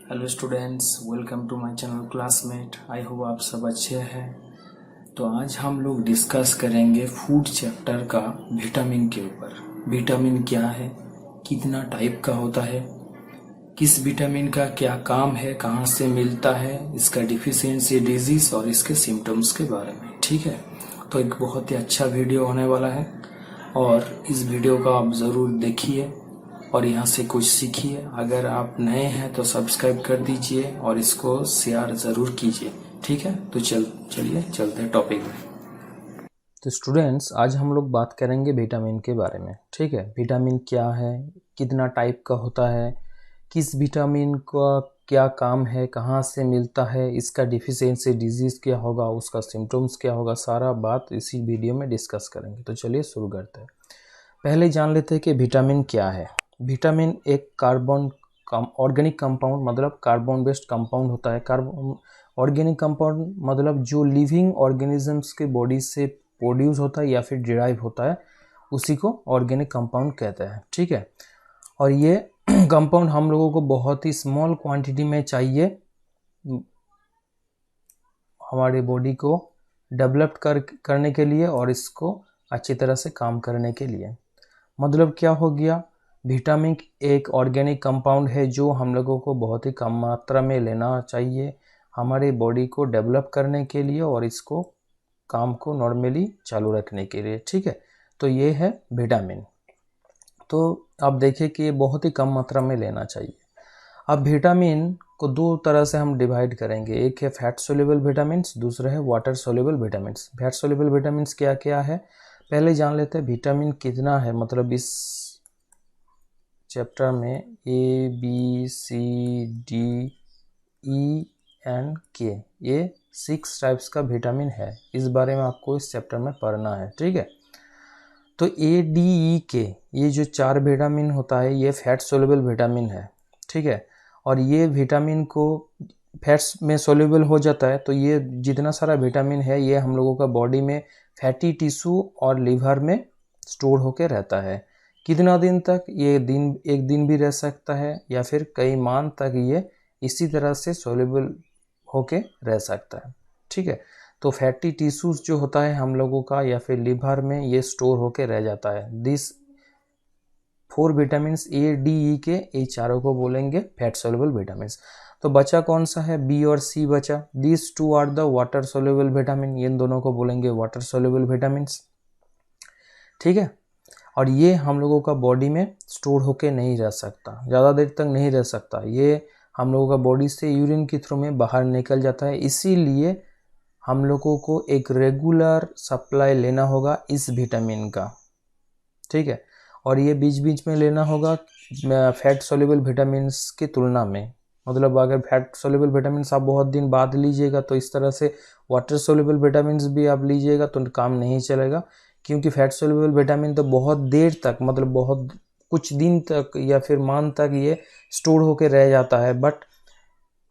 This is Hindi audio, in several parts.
Hello students, welcome to my channel classmate. I hope आप सब अच्छे हैं। तो आज हम लोग डिस्कस करेंगे फूड चैप्टर का विटामिन के ऊपर। विटामिन क्या है, कितना टाइप का होता है, किस विटामिन का क्या काम है, कहाँ से मिलता है, इसका डिफिशियंसी डिजीज और इसके सिम्टम्स के बारे में। ठीक है, तो एक बहुत ही अच्छा वीडियो होने वाला है और इस वीडियो को आप ज़रूर देखिए और यहाँ से कुछ सीखिए। अगर आप नए हैं तो सब्सक्राइब कर दीजिए और इसको शेयर ज़रूर कीजिए। ठीक है, तो चलिए चलते हैं टॉपिक में। तो स्टूडेंट्स, आज हम लोग बात करेंगे विटामिन के बारे में। ठीक है, विटामिन क्या है, कितना टाइप का होता है, किस विटामिन का क्या काम है, कहाँ से मिलता है, इसका डिफिशियंसी डिजीज़ क्या होगा, उसका सिम्टम्स क्या होगा, सारा बात इसी वीडियो में डिस्कस करेंगे। तो चलिए शुरू करते हैं। पहले जान लेते हैं कि विटामिन क्या है। विटामिन एक ऑर्गेनिक कंपाउंड मतलब कार्बन बेस्ड कंपाउंड होता है। ऑर्गेनिक कंपाउंड मतलब जो लिविंग ऑर्गेनिजम्स के बॉडी से प्रोड्यूस होता है या फिर डिराइव होता है, उसी को ऑर्गेनिक कंपाउंड कहते हैं। ठीक है, और ये कंपाउंड हम लोगों को बहुत ही स्मॉल क्वांटिटी में चाहिए हमारे बॉडी को डेवलप करने के लिए और इसको अच्छी तरह से काम करने के लिए। मतलब क्या हो गया, विटामिन एक ऑर्गेनिक कंपाउंड है जो हम लोगों को बहुत ही कम मात्रा में लेना चाहिए हमारे बॉडी को डेवलप करने के लिए और इसको काम को नॉर्मली चालू रखने के लिए। ठीक है, तो ये है विटामिन। तो आप देखिए कि ये बहुत ही कम मात्रा में लेना चाहिए। अब विटामिन को दो तरह से हम डिवाइड करेंगे, एक है फैट सोल्यूबल विटामिन्स, दूसरा है water soluble vitamins. Fat soluble vitamins क्या क्या है पहले जान लेते हैं। विटामिन कितना है, मतलब इस चैप्टर में A B C D E N के ये 6 टाइप्स का विटामिन है। इस बारे में आपको इस चैप्टर में पढ़ना है। ठीक है, तो ए डी ई के ये जो 4 विटामिन होता है ये फैट सोल्यूबल विटामिन है। ठीक है, और ये विटामिन को फैट्स में सोल्यूबल हो जाता है। तो ये जितना सारा विटामिन है ये हम लोगों का बॉडी में फैटी टिश्यू और लिवर में स्टोर होके रहता है। कितना दिन तक, ये एक दिन भी रह सकता है या फिर कई माह तक ये इसी तरह से सोल्यूबल होके रह सकता है। ठीक है, तो फैटी टिश्यूज जो होता है हम लोगों का या फिर लिवर में ये स्टोर होके रह जाता है। This 4 vitamin A D E के ये चारों को बोलेंगे फैट सोल्यूबल विटामिन। तो बचा कौन सा है, बी और सी बचा। This 2 are the water soluble vitamin, इन दोनों को बोलेंगे वाटर सोल्यूबल विटामिन। ठीक है, और ये हम लोगों का बॉडी में स्टोर होके नहीं रह सकता, ज़्यादा देर तक नहीं रह सकता। ये हम लोगों का बॉडी से यूरिन के थ्रू में बाहर निकल जाता है। इसीलिए हम लोगों को एक रेगुलर सप्लाई लेना होगा इस विटामिन का। ठीक है, और ये बीच बीच में लेना होगा फैट सोल्यूबल विटामिन्स की तुलना में। मतलब अगर फैट सोल्यूबल विटामिन्स आप बहुत दिन बाद लीजिएगा तो इस तरह से वाटर सोल्यूबल विटामिन्स भी आप लीजिएगा तो काम नहीं चलेगा, क्योंकि फैट सोल्यूबल विटामिन तो बहुत देर तक, मतलब बहुत कुछ दिन तक या फिर माह तक ये स्टोर होकर रह जाता है। बट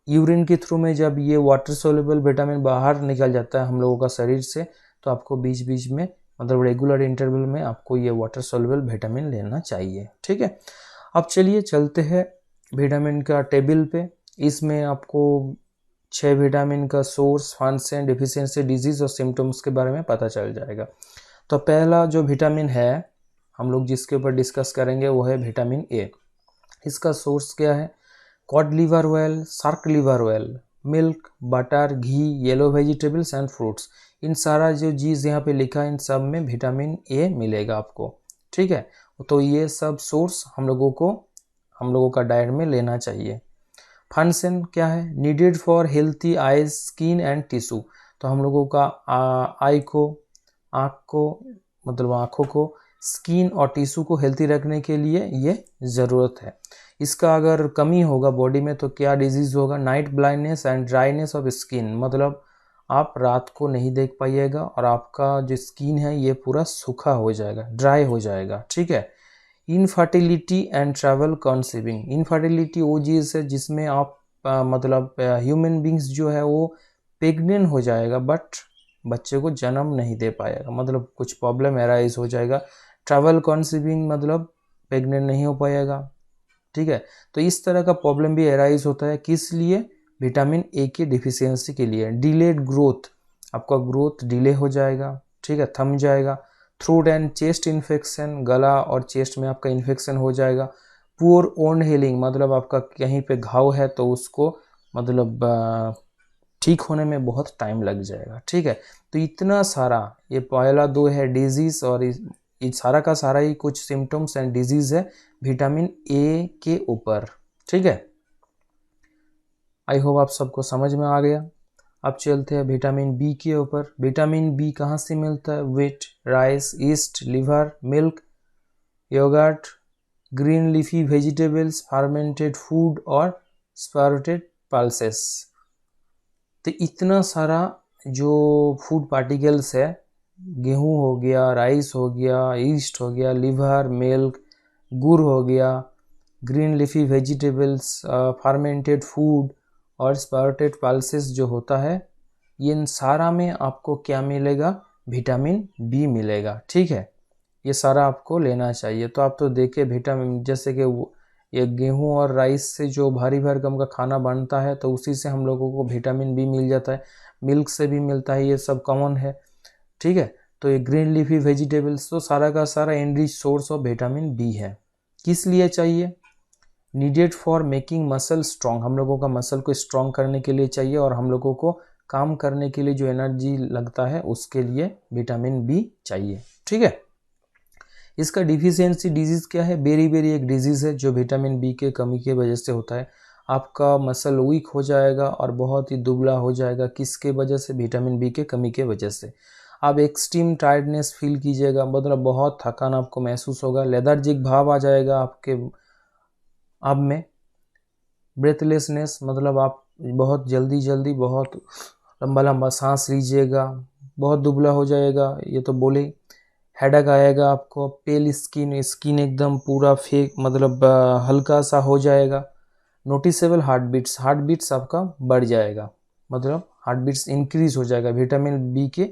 यूरिन के थ्रू में जब ये वाटर सोल्यूबल विटामिन बाहर निकल जाता है हम लोगों का शरीर से, तो आपको बीच बीच में मतलब रेगुलर इंटरवल में आपको ये वाटर सोल्यूबल विटामिन लेना चाहिए। ठीक है, अब चलिए चलते हैं विटामिन का टेबल पे। इसमें आपको 6 विटामिन का सोर्स, फंक्शन, डिफिशियंसी, डिजीज और सिम्टम्स के बारे में पता चल जाएगा। तो पहला जो विटामिन है हम लोग जिसके ऊपर डिस्कस करेंगे वो है विटामिन ए। इसका सोर्स क्या है, cod liver oil, shark liver oil, milk, butter, ghee, yellow vegetables and fruits, इन सारा जो चीज़ यहाँ पे लिखा है इन सब में विटामिन ए मिलेगा आपको। ठीक है, तो ये सब सोर्स हम लोगों का डाइट में लेना चाहिए। फंक्शन क्या है, needed for healthy eyes, skin and tissue. तो हम लोगों का आँख को मतलब आँखों को, स्किन और टिश्यू को हेल्थी रखने के लिए ये ज़रूरत है। इसका अगर कमी होगा बॉडी में तो क्या डिजीज़ होगा, night blindness and dryness of skin. मतलब आप रात को नहीं देख पाइएगा और आपका जो स्किन है ये पूरा सूखा हो जाएगा, ड्राई हो जाएगा। ठीक है, infertility and travel conceiving. Infertility वो चीज़ है जिसमें आप मतलब ह्यूमन बींग्स जो है वो प्रेग्नेंट हो जाएगा बट बच्चे को जन्म नहीं दे पाएगा, मतलब कुछ प्रॉब्लम एराइज हो जाएगा। ट्रैवल कंसीविंग मतलब प्रेग्नेंट नहीं हो पाएगा। ठीक है। तो इस तरह का प्रॉब्लम भी एराइज होता है, किस लिए? विटामिन ए की डिफिशियंसी के लिए। डिलेड ग्रोथ, आपका ग्रोथ डिले हो जाएगा, ठीक है, थम जाएगा। थ्रोट एंड चेस्ट इन्फेक्शन, गला और चेस्ट में आपका इन्फेक्शन हो जाएगा। पुअर ओन हीलिंग, मतलब आपका कहीं पे घाव है तो उसको मतलब ठीक होने में बहुत टाइम लग जाएगा, ठीक है। तो इतना सारा, ये पहला दो है डिजीज, और ये सारा का सारा ही कुछ सिम्टम्स एंड डिजीज है विटामिन ए के ऊपर, ठीक है। आई होप आप सबको समझ में आ गया। अब चलते हैं विटामिन बी के ऊपर। विटामिन बी कहाँ से मिलता है? Wheat, rice, yeast, liver, milk, yogurt, green leafy vegetables, fermented food और स्पाउटेड पल्सेस। तो इतना सारा जो फूड पार्टिकल्स है, गेहूं हो गया, राइस हो गया, ईस्ट हो गया, लिवर, मिल्क, गुड़ हो गया, green leafy vegetables, fermented food और स्पाउटेड पल्सेस जो होता है, इन सारा में आपको क्या मिलेगा? विटामिन बी मिलेगा, ठीक है। ये सारा आपको लेना चाहिए। तो आप तो देखिए विटामिन, जैसे कि ये गेहूं और राइस से जो भारी भरकम का खाना बनता है तो उसी से हम लोगों को विटामिन बी मिल जाता है, मिल्क से भी मिलता है, ये सब कॉमन है, ठीक है। तो ये ग्रीन लीफी वेजिटेबल्स तो सारा का सारा enrich source of vitamin B है। किस लिए चाहिए? Needed for making muscle strong, हम लोगों का मसल को स्ट्रॉन्ग करने के लिए चाहिए, और हम लोगों को काम करने के लिए जो एनर्जी लगता है उसके लिए विटामिन बी चाहिए, ठीक है। इसका डिफिशियंसी डिजीज क्या है? बेरी एक डिजीज है जो विटामिन बी के कमी की वजह से होता है। आपका मसल वीक हो जाएगा और बहुत ही दुबला हो जाएगा, किसके वजह से? विटामिन बी के कमी के वजह से। आप एक्सट्रीम टायर्डनेस फील कीजिएगा, मतलब बहुत थकान आपको महसूस होगा, लेथार्जिक भाव आ जाएगा आपके आप में, ब्रेथलेसनेस, मतलब आप बहुत जल्दी बहुत लंबा सांस लीजिएगा, बहुत दुबला हो जाएगा, ये तो बोले। हेडेक आएगा आपको, पेल स्किन एकदम पूरा फेक, मतलब हल्का सा हो जाएगा। नोटिसेबल हार्ट बीट्स आपका बढ़ जाएगा, मतलब हार्ट बीट्स इंक्रीज हो जाएगा विटामिन बी के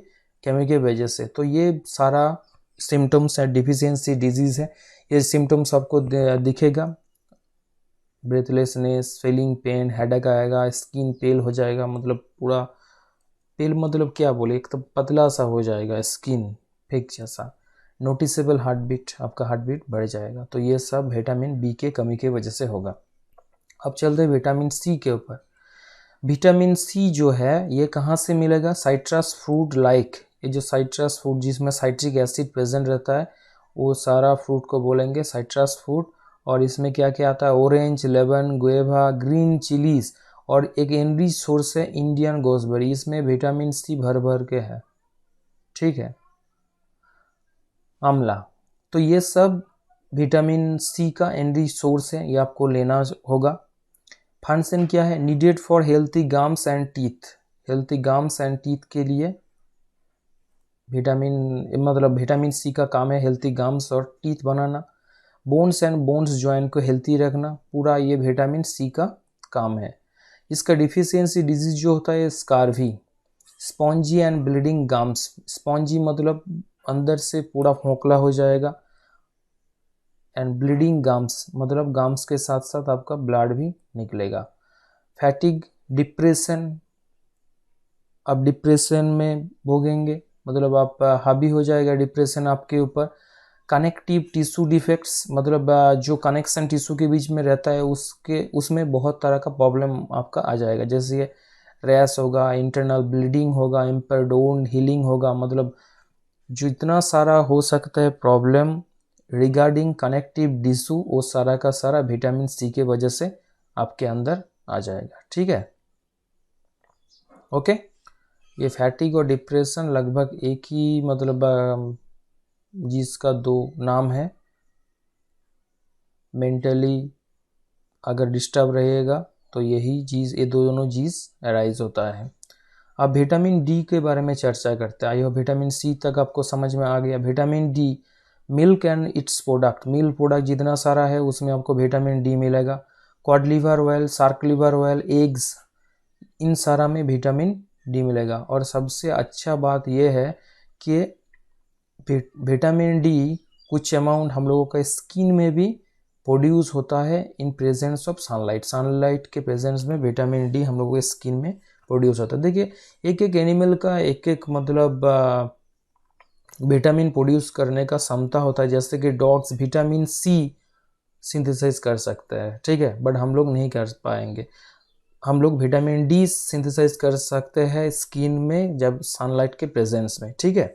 कमी के वजह से। तो ये सारा सिम्टम्स है, डिफिशियंसी डिजीज है, ये सिम्टम्स आपको दिखेगा। ब्रेथलेसनेस, फीलिंग पेन, हेडेक आएगा, स्किन पेल हो जाएगा, मतलब पूरा पेल, मतलब क्या बोले, एक तो पतला सा हो जाएगा स्किन, फेक जैसा। नोटिसेबल हार्ट बीट, आपका हार्ट बीट बढ़ जाएगा। तो ये सब विटामिन बी के कमी की वजह से होगा। अब चलते हैं विटामिन सी के ऊपर। विटामिन सी जो है ये कहाँ से मिलेगा? साइट्रस फ्रूट लाइक, ये जो साइट्रस फ्रूट जिसमें साइट्रिक एसिड प्रेजेंट रहता है वो सारा फ्रूट को बोलेंगे साइट्रस फ्रूट। और इसमें क्या क्या आता है? ऑरेंज, लेमन, गुएवा, ग्रीन चिलीज, और एक एनरिच सोर्स है इंडियन गोसबेरी, इसमें विटामिन सी भर के है, ठीक है। आंवला, तो ये सब विटामिन सी का एनरिच सोर्स है, ये आपको लेना होगा। फंक्शन क्या है? Needed for healthy gums and teeth, healthy gums and teeth के लिए विटामिन सी का काम है हेल्थी गम्स और teeth banana. Bones and bones joint को हेल्थी रखना, पूरा ये विटामिन सी का काम है। इसका डिफिशियंसी डिजीज जो होता है scurvy, spongy and bleeding gums, spongy मतलब अंदर से पूरा खोखला हो जाएगा, एंड ब्लीडिंग गम्स मतलब गम्स के साथ साथ आपका ब्लड भी निकलेगा। फैटिग, डिप्रेशन, अब डिप्रेशन में भोगेंगे, मतलब आप हावी हो जाएगा डिप्रेशन आपके ऊपर। कनेक्टिव टिश्यू डिफेक्ट्स, मतलब जो कनेक्शन टिश्यू के बीच में रहता है उसमें बहुत तरह का प्रॉब्लम आपका आ जाएगा, जैसे रैश होगा, इंटरनल ब्लीडिंग होगा, इम्पेयर्ड हीलिंग होगा, मतलब जो इतना सारा हो सकता है प्रॉब्लम रिगार्डिंग कनेक्टिव टिश्यू, वो सारा का सारा विटामिन सी के वजह से आपके अंदर आ जाएगा, ठीक है। ओके, ये फैटिग और डिप्रेशन लगभग एक ही मतलब जिसका दो नाम है। मेंटली अगर डिस्टर्ब रहेगा तो यही चीज़, ये दोनों चीज़ अराइज होता है। अब विटामिन डी के बारे में चर्चा करते हैं। आई होप विटामिन सी तक आपको समझ में आ गया। Vitamin D, milk and its product, milk product जितना सारा है उसमें आपको विटामिन डी मिलेगा। Cod liver oil, shark liver oil, eggs, इन सारा में विटामिन डी मिलेगा। और सबसे अच्छा बात यह है कि विटामिन डी कुछ अमाउंट हम लोगों का स्किन में भी प्रोड्यूस होता है in presence of sunlight. Sunlight के प्रेजेंस में विटामिन डी हम लोगों के स्किन में प्रोड्यूस होता है। देखिए एक एक एनिमल का एक एक मतलब विटामिन प्रोड्यूस करने का क्षमता होता है। जैसे कि डॉग्स विटामिन सी सिंथेसाइज कर सकते हैं, ठीक है, बट हम लोग नहीं कर पाएंगे। हम लोग विटामिन डी सिंथेसाइज कर सकते हैं स्किन में जब सनलाइट के प्रेजेंस में, ठीक है।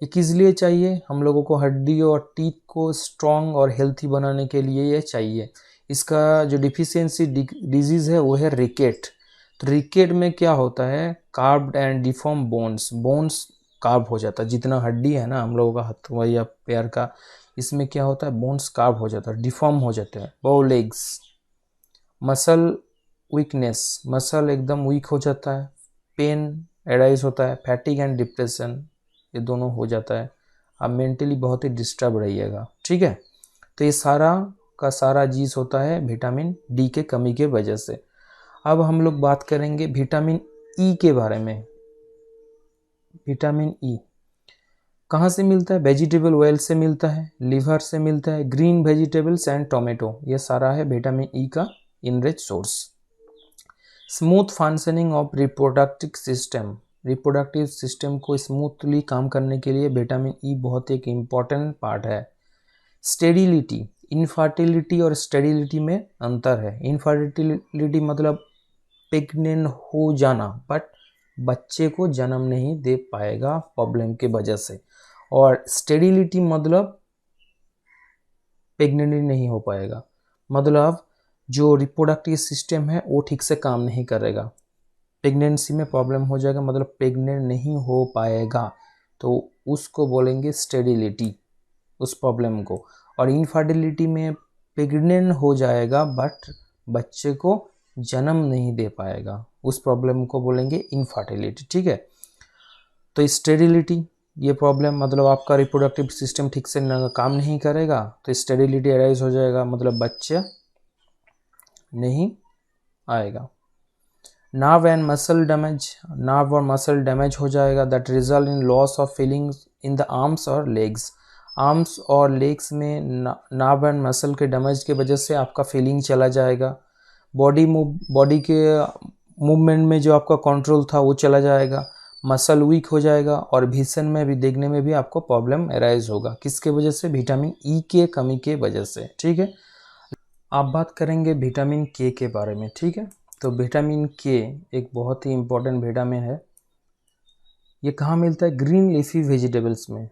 ये किस लिए चाहिए? हम लोगों को हड्डी और टीथ को स्ट्रॉन्ग और हेल्थी बनाने के लिए ये चाहिए। इसका जो डिफिशियंसी डिजीज़ है वो है रिकेट। तो रिकेट में क्या होता है? कार्ब्ड एंड डिफॉर्म बोन्स कार्ब हो जाता है। जितना हड्डी है ना हम लोगों का हाथ या पैर का, इसमें क्या होता है? बोन्स कार्ब हो जाता है, डिफॉर्म हो जाते हैं। बो लेग्स, मसल वीकनेस, मसल एकदम वीक हो जाता है। पेन एराइज होता है। फैटिग एंड डिप्रेशन, ये दोनों हो जाता है। आप मेंटली बहुत ही डिस्टर्ब रहिएगा, ठीक है। तो ये सारा का सारा चीज होता है विटामिन डी के कमी के वजह से। अब हम लोग बात करेंगे विटामिन ई के बारे में। विटामिन ई कहाँ से मिलता है? वेजिटेबल ऑयल से मिलता है, लिवर से मिलता है, ग्रीन वेजिटेबल्स एंड टोमेटो, ये सारा है विटामिन ई का enrich source. Smooth functioning of reproductive system, reproductive system को स्मूथली काम करने के लिए विटामिन ई बहुत एक इम्पॉर्टेंट पार्ट है। स्टेडिलिटी, इनफर्टिलिटी और स्टेडिलिटी में अंतर है। इनफर्टिलिटी मतलब प्रेग्नेंट हो जाना बट बच्चे को जन्म नहीं दे पाएगा प्रॉब्लम के वजह से, और स्टेडिलिटी मतलब प्रेग्नेंट नहीं हो पाएगा, मतलब जो रिप्रोडक्टिव सिस्टम है वो ठीक से काम नहीं करेगा। प्रेगनेंसी में प्रॉब्लम हो जाएगा, मतलब प्रेग्नेंट नहीं हो पाएगा, तो उसको बोलेंगे स्टेडिलिटी, उस प्रॉब्लम को। और इनफर्टिलिटी में प्रेग्नेंट हो जाएगा बट बच्चे को जन्म नहीं दे पाएगा, उस प्रॉब्लम को बोलेंगे इनफर्टिलिटी, ठीक है। तो स्टेरिलिटी, ये प्रॉब्लम मतलब आपका रिप्रोडक्टिव सिस्टम ठीक से काम नहीं करेगा तो स्टेरिलिटी अराइज हो जाएगा, मतलब बच्चा नहीं आएगा। Nerve and muscle damage, nerve और मसल डैमेज हो जाएगा, that result in loss of feelings in the arms और लेग्स। आर्म्स और लेग्स में नर्व एंड मसल के डैमेज के वजह से आपका फीलिंग चला जाएगा। बॉडी के मूवमेंट में जो आपका कंट्रोल था वो चला जाएगा। मसल वीक हो जाएगा और विजन में भी देखने में भी आपको प्रॉब्लम अराइज होगा। किसके वजह से? विटामिन ई के कमी के वजह से, ठीक है। आप बात करेंगे विटामिन के बारे में, ठीक है। तो विटामिन के एक बहुत ही इम्पोर्टेंट विटामिन है। ये कहाँ मिलता है? ग्रीन लीफी वेजिटेबल्स में।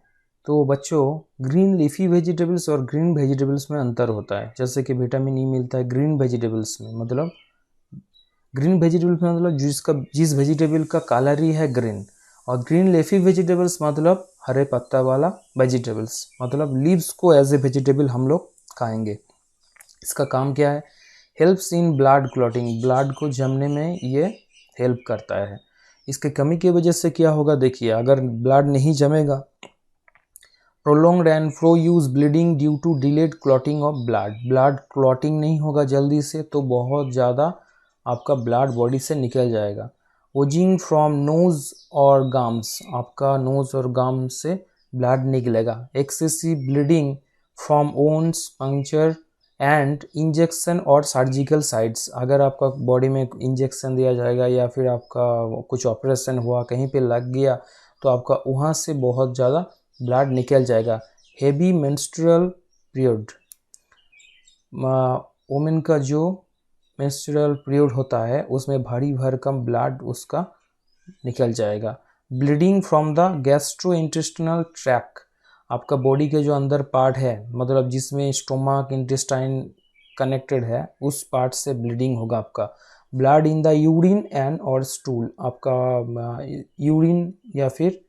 तो बच्चों ग्रीन लीफी वेजिटेबल्स और ग्रीन वेजिटेबल्स में अंतर होता है। जैसे कि विटामिन ई मिलता है ग्रीन वेजिटेबल्स में, मतलब ग्रीन वेजिटेबल्स में मतलब जिस वेजिटेबल का कलर ही है ग्रीन, और ग्रीन लीफी वेजिटेबल्स मतलब हरे पत्ता वाला वेजिटेबल्स, मतलब लीव्स को एज ए वेजिटेबल हम लोग खाएंगे। इसका काम क्या है? Helps in blood clotting, blood को जमने में ये हेल्प करता है। इसके कमी की वजह से क्या होगा? देखिए, अगर ब्लड नहीं जमेगा, prolonged and profuse bleeding due to delayed clotting of blood, blood clotting नहीं होगा जल्दी से तो बहुत ज़्यादा आपका ब्लड बॉडी से निकल जाएगा। ओजिंग फ्रॉम नोज और गम्स, आपका नोज और गम से ब्लड निकलेगा। Excessive bleeding from wounds, puncture and injection और सर्जिकल साइट्स, अगर आपका बॉडी में इंजेक्शन दिया जाएगा या फिर आपका कुछ ऑपरेशन हुआ, कहीं पे लग गया तो आपका वहाँ से बहुत ज़्यादा ब्लड निकल जाएगा। हेवी मेंस्ट्रुअल पीरियड, वुमेन का जो मेंस्ट्रुअल पीरियड होता है उसमें भारी भरकम ब्लड उसका निकल जाएगा। Bleeding from the gastrointestinal tract, आपका बॉडी के जो अंदर पार्ट है, मतलब जिसमें स्टोमक इंटेस्टाइन कनेक्टेड है, उस पार्ट से ब्लीडिंग होगा आपका। Blood in the urine and और स्टूल, आपका यूरिन या फिर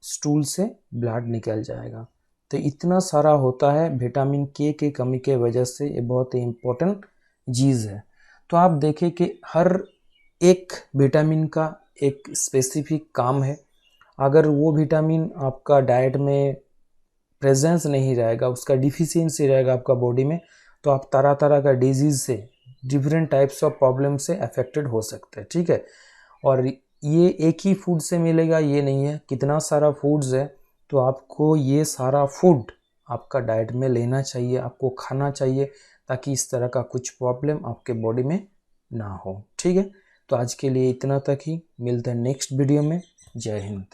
स्टूल से ब्लड निकल जाएगा। तो इतना सारा होता है विटामिन के कमी के वजह से, ये बहुत ही इम्पोर्टेंट चीज़ है। तो आप देखें कि हर एक विटामिन का एक स्पेसिफिक काम है। अगर वो विटामिन आपका डाइट में प्रेजेंस नहीं रहेगा, उसका डिफिशियंसी रहेगा आपका बॉडी में, तो आप तरह तरह का डिजीज़ से, डिफरेंट टाइप्स ऑफ प्रॉब्लम से अफेक्टेड हो सकते हैं, ठीक है। और ये एक ही फूड से मिलेगा ये नहीं है, कितना सारा फूड्स है, तो आपको ये सारा फूड आपका डाइट में लेना चाहिए, आपको खाना चाहिए, ताकि इस तरह का कुछ प्रॉब्लम आपके बॉडी में ना हो। ठीक है, तो आज के लिए इतना तक ही, मिलते हैं नेक्स्ट वीडियो में। जय हिंद।